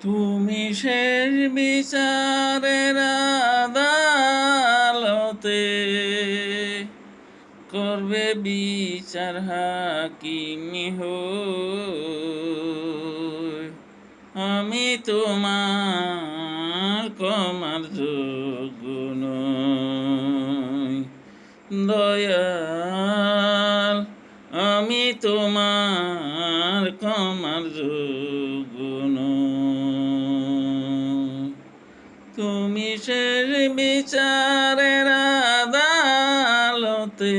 তুমি শেষ বিচারের আদালতে করবে বিচার হাকিমি হই। আমি তোমার ক্ষমার যোগ্য নই দয়াল, আমি তোমার ক্ষমার যোগ্য নই। তুমি শেষ বিচারের আদালতে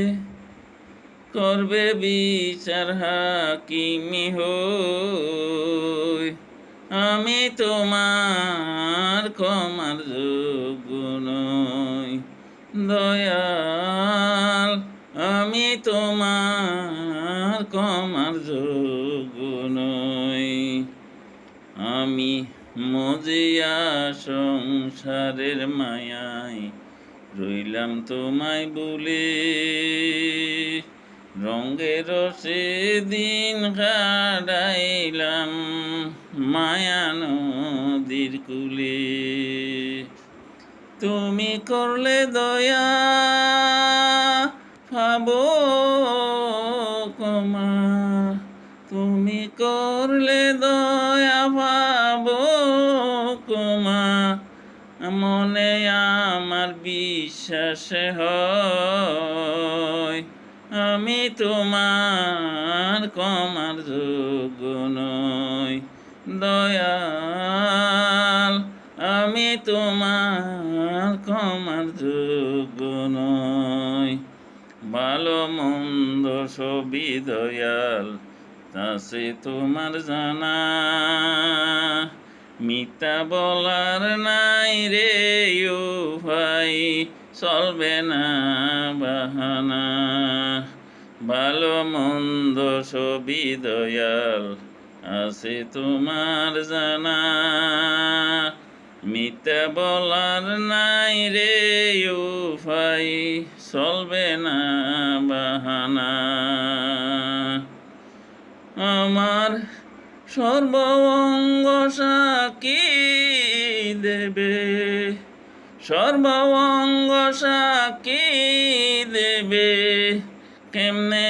করবে বিচার হাকিমি হই। আমি তোমার ক্ষমার যোগ্য নই দয়াল, আমি তোমার ক্ষমার যোগ্য নই। আমি মজিয়া সংসারের মায়ায় রইলাম তোমায় বলে, রঙের সেদিন কাটাইলাম মায়া নদীর কূলে। তুমি করলে দয়া পাবো ক্ষমা, তুমি করলে দয়া পাবো ক্ষমা, মনে আমার বিশ্বাস হয়। আমি তোমার ক্ষমার যোগ্য নই দয়াল, আমি তোমার ক্ষমার যোগ্য নই। ভালো মন্দ সবই দয়াল আছে তোমার জানা, মিথ্যা বলার নাই রে ও ভাই, চলবে না বাহানা। ভালো মন্দ সবই দয়াল আছে তোমার জানা, মিথ্যা বলার নাই রে ও ভাই, চলবে না বাহানা। আমার সর্ব অঙ্গ সাক্ষী দেবে, সর্ব অঙ্গ সাক্ষী দেবে, কেমনে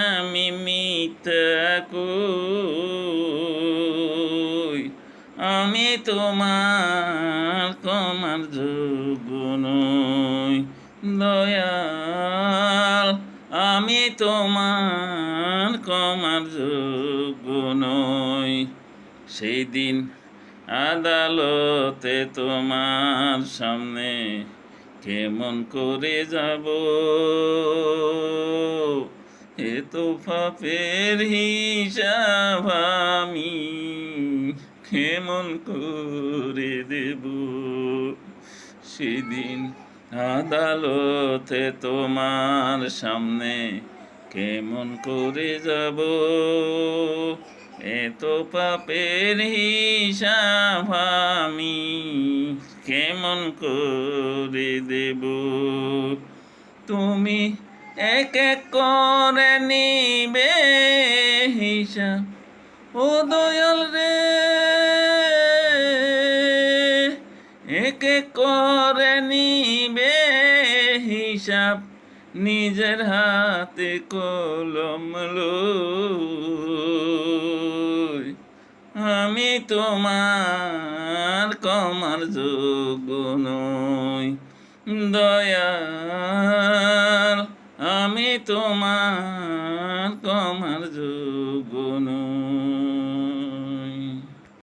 আমি মিথ্যা কই। আমি তোমার ক্ষমার যোগ্য নই দয়াল, আমি তোমার ক্ষমার যোগ্য নই। সেই দিন আদালতে তোমার সামনে কেমন করে যাব, এত পাপের হিসাব আমি কেমন করে দেব। সেদিন আদালতে তোমার সামনে কেমন করে যাব, এত পাপের হিসাব আমি কেমন করে দেব। তুমি এক এক করে নিবে হিসাব ও দয়াল রে, এক এক করে নিবে হিসাব, নিজের হাতে কলম লই। আমি তোমার ক্ষমার যোগ্য নই দয়াল, আমি তোমার ক্ষমার যোগ্য নই।